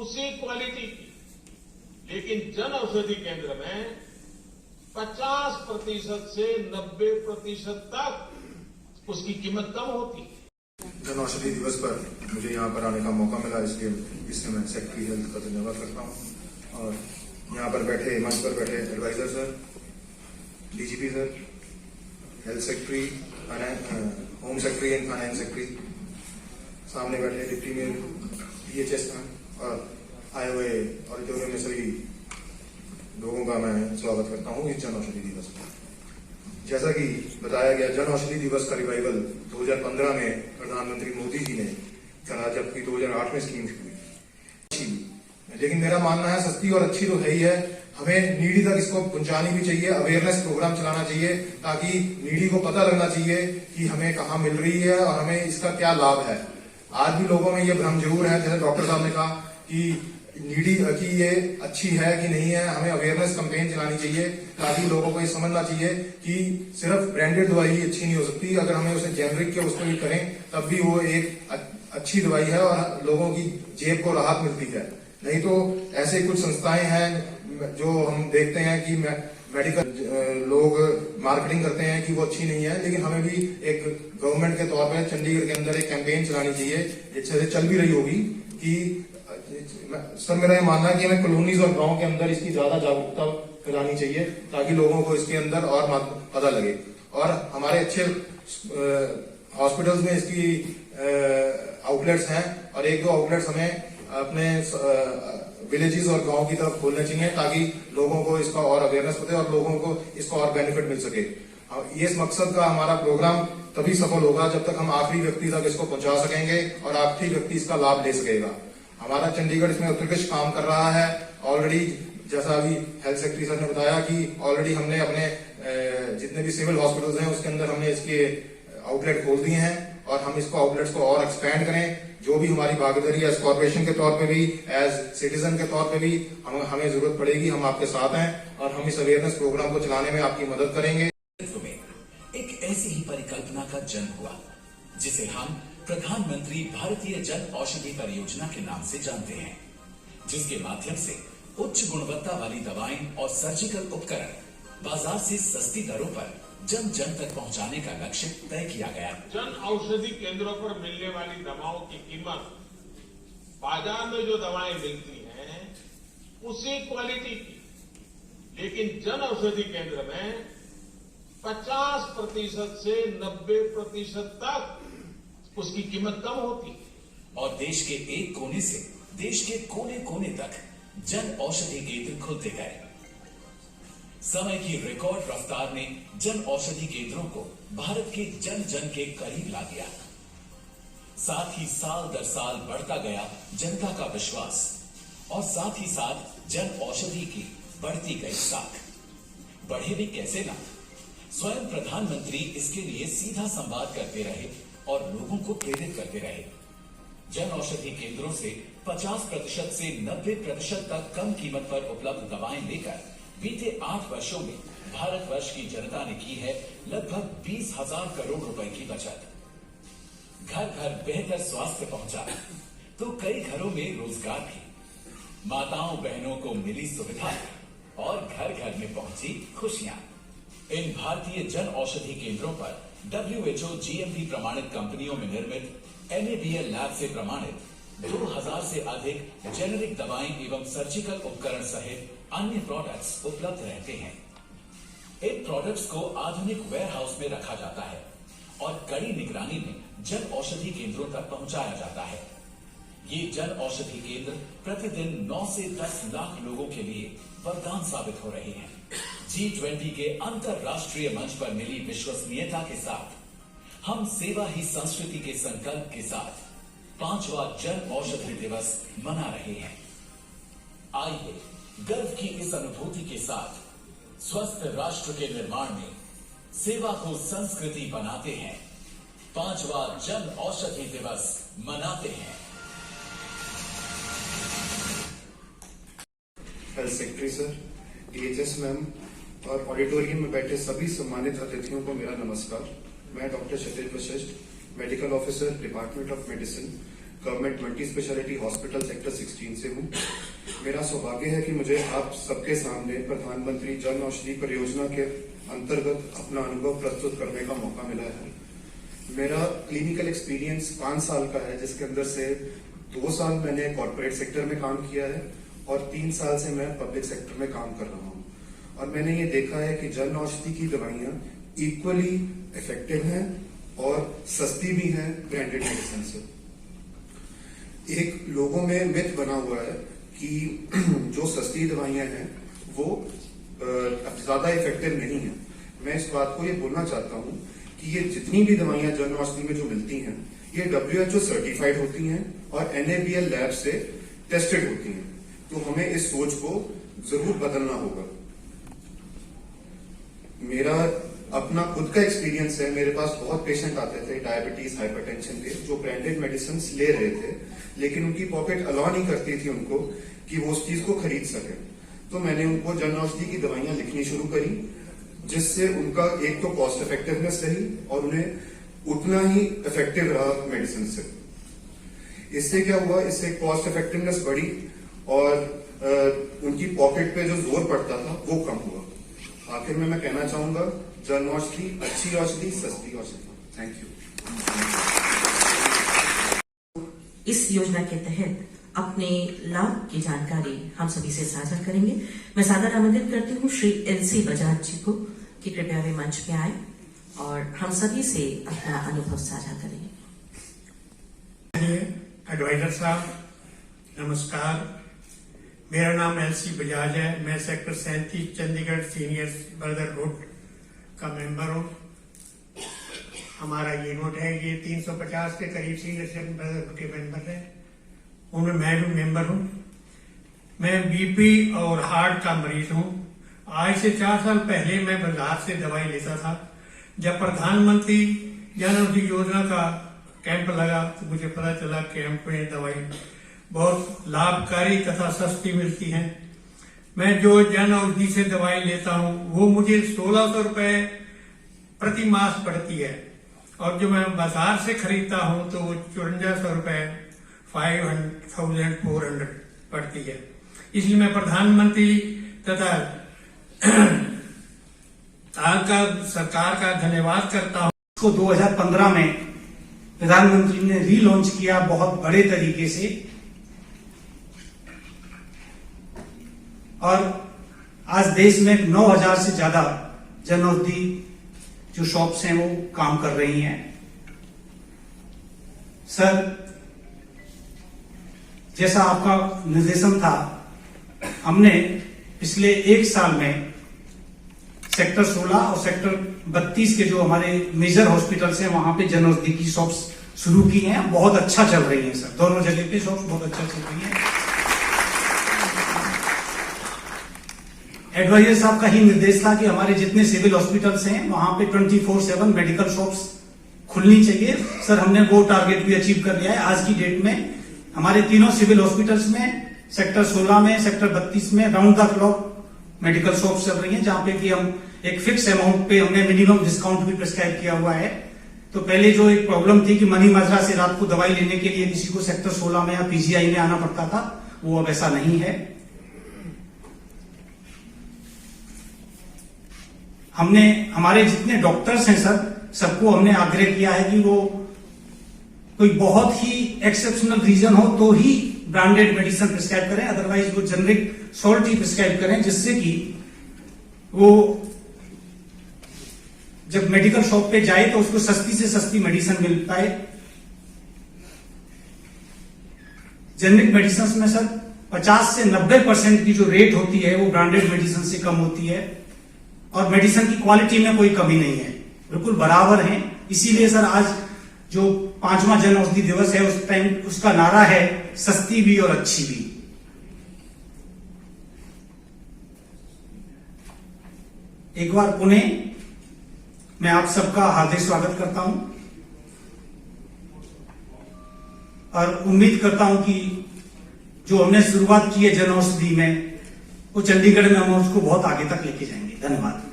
उसी क्वालिटी की, लेकिन जन औषधि केंद्र में 50% से 90% तक उसकी कीमत कम होती है। जन औषधि दिवस पर मुझे यहाँ पर आने का मौका मिला, इसलिए मैं सेक्रेटरी हेल्थ का धन्यवाद करता हूँ। और यहाँ पर बैठे, मंच पर बैठे advisor sir, DGP sir, health secretary, home secretary and finance secretary, सामने बैठे डिप्टी मेयर, DHS और आए हुए ऑडिटोरियम में सभी लोगों का मैं स्वागत करता हूँ इस जन औषधि दिवस पर। जैसा कि बताया गया, जन औषधि दिवस का रिवाइवल 2015 में प्रधानमंत्री मोदी जी ने करा, जबकि 2008 में स्कीम हुई। लेकिन मेरा मानना है सस्ती और अच्छी तो है ही है, हमें नीडी तक इसको पहुंचानी भी चाहिए, अवेयरनेस प्रोग्राम चलाना चाहिए, ताकि नीडी को पता लगना चाहिए कि हमें कहाँ मिल रही है और हमें इसका क्या लाभ है। आज भी लोगों में ये भ्रम जरूर है, जैसे डॉक्टर साहब ने कहा कि नीडी की ये अच्छी है कि नहीं है। हमें अवेयरनेस कैंपेन चलानी चाहिए ताकि लोगों को ये समझना चाहिए कि सिर्फ ब्रांडेड दवाई ही अच्छी नहीं हो सकती। अगर हमें उसे जेनरिक के उसको भी करें तब भी वो एक अच्छी दवाई है और लोगों की जेब को राहत मिलती है। नहीं तो ऐसे कुछ संस्थाएं हैं जो हम देखते हैं कि मेडिकल लोग मार्केटिंग करते हैं कि वो अच्छी नहीं है, लेकिन हमें भी एक गवर्नमेंट के तौर पर चंडीगढ़ के अंदर एक कैंपेन चलानी चाहिए, अच्छे से चल भी रही होगी, कि सर मेरा ये मानना है कि हमें कॉलोनीज और गांव के अंदर इसकी ज्यादा जागरूकता फैलानी चाहिए ताकि लोगों को इसके अंदर और पता लगे। और हमारे अच्छे हॉस्पिटल्स में इसकी आउटलेट्स हैं और एक दो आउटलेट्स हमें अपने विलेजेस और गांव की तरफ खोलने चाहिए ताकि लोगों को इसका और अवेयरनेस होते और लोगों को इसका और बेनिफिट मिल सके। इस मकसद का हमारा प्रोग्राम तभी सफल होगा जब तक हम आखिरी व्यक्ति तक इसको पहुंचा सकेंगे और आखिरी व्यक्ति इसका लाभ ले सकेगा। हमारा चंडीगढ़ इसमें उत्कृष्ट काम कर रहा है ऑलरेडी। जैसा अभी हेल्थ सेक्रेटरी सर ने बताया कि ऑलरेडी हमने अपने जितने भी सिविल हॉस्पिटल्स हैं उसके अंदर हमने इसके आउटलेट खोल दिए हैं और हम इसको आउटलेट्स को और एक्सपेंड करें। जो भी हमारी भागीदारी एज कॉर्पोरेशन के तौर पे भी, एज सिटीजन के तौर पे भी हमें जरूरत पड़ेगी, हम आपके साथ हैं और हम इस अवेयरनेस प्रोग्राम को चलाने में आपकी मदद करेंगे। एक ऐसी ही परिकल्पना का जन्म हुआ जिसे हम प्रधानमंत्री भारतीय जन औषधि परियोजना के नाम से जानते हैं, जिसके माध्यम से उच्च गुणवत्ता वाली दवाएं और सर्जिकल उपकरण बाजार से सस्ती दरों पर जन जन तक पहुंचाने का लक्ष्य तय किया गया। जन औषधि केंद्रों पर मिलने वाली दवाओं की कीमत बाजार में जो दवाएं मिलती हैं उसी क्वालिटी की, लेकिन जन औषधि केंद्र में 50% से 90% तक उसकी कीमत कम होती है। और देश के एक कोने से देश के कोने कोने तक जन औषधि केंद्र खुलते गए। समय की रिकॉर्ड रफ्तार ने जन औषधि केंद्रों को भारत के जन जन के करीब ला दिया। साथ ही साल दर साल बढ़ता गया जनता का विश्वास और साथ ही साथ जन औषधि की बढ़ती गई साख। बढ़े भी कैसे ना, स्वयं प्रधानमंत्री इसके लिए सीधा संवाद करते रहे और लोगों को प्रेरित करते रहे। जन औषधि केंद्रों से 50% से 90% तक कम कीमत पर उपलब्ध दवाएं लेकर बीते 8 वर्षों में भारतवर्ष की जनता ने की है लगभग 20,000 करोड़ रुपए की बचत। घर घर बेहतर स्वास्थ्य पहुंचा तो कई घरों में रोजगार भी, माताओं बहनों को मिली सुविधा और घर घर में पहुंची खुशियां। इन भारतीय जन औषधि केंद्रों पर WHO GMP प्रमाणित कंपनियों में निर्मित NABL लैब से प्रमाणित 2000 से अधिक जेनेरिक दवाएं एवं सर्जिकल उपकरण सहित अन्य प्रोडक्ट्स उपलब्ध रहते हैं। इन प्रोडक्ट्स को आधुनिक वेयरहाउस में रखा जाता है और कड़ी निगरानी में जन औषधि केंद्रों तक पहुंचाया जाता है। ये जन औषधि केंद्र प्रतिदिन 9 से 10 लाख लोगों के लिए वरदान साबित हो रहे हैं। G20 के अंतरराष्ट्रीय मंच पर मिली विश्वसनीयता के साथ हम सेवा ही संस्कृति के संकल्प के साथ 5वां जन औषधि दिवस मना रहे हैं। आइए गर्व की इस अनुभूति के साथ स्वस्थ राष्ट्र के निर्माण में सेवा को संस्कृति बनाते हैं। 5वां जन औषधि दिवस मनाते हैं। Health secretary sir, DHS ma'am और ऑडिटोरियम में बैठे सभी सम्मानित अतिथियों को मेरा नमस्कार। मैं doctor Kshitij Vashishtha, medical officer, department of medicine, government multi speciality hospital sector 16 से हूँ। मेरा सौभाग्य है कि मुझे आप सबके सामने प्रधानमंत्री जन औषधि परियोजना के अंतर्गत अपना अनुभव प्रस्तुत करने का मौका मिला है। मेरा क्लिनिकल एक्सपीरियंस 5 साल का है, जिसके अंदर से 2 साल मैंने कॉर्पोरेट सेक्टर में काम किया है और 3 साल से मैं पब्लिक सेक्टर में काम कर रहा हूँ। और मैंने ये देखा है कि जन औषधि की दवाइयाँ इक्वली इफेक्टिव हैं और सस्ती भी हैं ब्रांडेड मेडिसिन से। एक लोगों में मिथ बना हुआ है कि जो सस्ती दवाइयां हैं वो ज्यादा इफेक्टिव नहीं है। मैं इस बात को ये बोलना चाहता हूँ कि ये जितनी भी दवाइयां जन औषधि में जो मिलती हैं ये WHO सर्टिफाइड होती हैं और NABL लैब से टेस्टेड होती हैं। तो हमें इस सोच को जरूर बदलना होगा। मेरा अपना खुद का एक्सपीरियंस है। मेरे पास बहुत पेशेंट आते थे डायबिटीज, हाइपरटेंशन के, जो ब्रांडेड मेडिसिन ले रहे थे, लेकिन उनकी पॉकेट अलाउ नहीं करती थी उनको कि वो उस चीज को खरीद सके। तो मैंने उनको जन औषधि की दवाइयां लिखनी शुरू करी, जिससे उनका एक तो कॉस्ट इफेक्टिवनेस रही और उन्हें उतना ही इफेक्टिव रहा मेडिसिन से। इससे क्या हुआ, इससे कॉस्ट इफेक्टिवनेस बढ़ी और उनकी पॉकेट पे जो जोर पड़ता था वो कम हुआ। आखिर में मैं कहना चाहूंगा, जन औषधि अच्छी औषधि, सस्ती औषधि। Thank you. इस योजना के तहत अपने लाभ की जानकारी हम सभी से साझा करेंगे। मैं सादर आमंत्रित करती हूँ श्री LC बजाज जी को कि कृपया वे मंच पे आए और हम सभी से अपना अनुभव साझा करेंगे। एडवाइजर साहब नमस्कार, मेरा नाम LC बजाज है। मैं सेक्टर 37 चंडीगढ़ सीनियर ब्रदरहुड का मेंबर हूँ। हमारा यूनिट है, ये 350 के करीब सीनियर ब्रदरहुड के मेंबर हैं, उनमें मैं भी मेंबर हूँ। मैं BP और हार्ट का मरीज हूँ। आज से 4 साल पहले मैं बाजार से दवाई लेता था। जब प्रधानमंत्री जन औषधि योजना का कैंप लगा तो मुझे पता चला कैंप में दवाई बहुत लाभकारी तथा सस्ती मिलती है। मैं जो जन औषधि से दवाई लेता हूँ वो मुझे 1600 रुपए प्रति मास पड़ती है और जो मैं बाजार से खरीदता हूँ तो वो 5400 रुपए 5400 पड़ती है। इसलिए मैं प्रधानमंत्री तथा सरकार का धन्यवाद करता हूँ। इसको 2015 में प्रधानमंत्री ने रीलॉन्च किया बहुत बड़े तरीके से और आज देश में 9000 से ज्यादा जन औषधि जो शॉप्स हैं वो काम कर रही हैं। सर, जैसा आपका निर्देशन था, हमने पिछले 1 साल में सेक्टर 16 और सेक्टर 32 के जो हमारे मेजर हॉस्पिटल्स हैं वहां पे जन औषधि की शॉप्स शुरू की हैं। बहुत अच्छा चल रही हैं सर, दोनों जगह पे शॉप्स बहुत अच्छा चल रही हैं। एडवाइजर साहब का ही निर्देश था कि हमारे जितने सिविल हॉस्पिटल्स हैं वहां पे 24/7 मेडिकल शॉप्स खुलनी चाहिए। सर, हमने वो टारगेट भी अचीव कर लिया है। आज की डेट में हमारे तीनों सिविल हॉस्पिटल्स में सेक्टर 16 में, सेक्टर 32 में round the clock medical shops चल रही हैं, जहां पे कि हम एक फिक्स अमाउंट पे हमने मिनिमम डिस्काउंट भी प्रिस्क्राइब किया हुआ है। तो पहले जो एक प्रॉब्लम थी कि मनी माजरा से रात को दवाई लेने के लिए किसी को सेक्टर 16 में या PGI में आना पड़ता था, वो अब ऐसा नहीं है। हमने हमारे जितने डॉक्टर्स हैं सर, सबको हमने आग्रह किया है कि वो कोई बहुत ही एक्सेप्शनल रीजन हो तो ही ब्रांडेड मेडिसिन प्रिस्क्राइब करें, अदरवाइज वो जेनरिक सॉल्ट ही प्रिस्क्राइब करें, जिससे कि वो जब मेडिकल शॉप पे जाए तो उसको सस्ती से सस्ती मेडिसिन मिल पाए। जेनरिक मेडिसिन में सर 50 से 90% की जो रेट होती है वो ब्रांडेड मेडिसिन से कम होती है और मेडिसिन की क्वालिटी में कोई कमी नहीं है, बिल्कुल बराबर है। इसीलिए सर आज जो 5वां जन औषधि दिवस है उस टाइम उसका नारा है सस्ती भी और अच्छी भी। एक बार पुनः मैं आप सबका हार्दिक स्वागत करता हूं और उम्मीद करता हूं कि जो हमने शुरुआत की है जन औषधि में, वो चंडीगढ़ में हम उसको बहुत आगे तक लेके जाएंगे। धन्यवाद।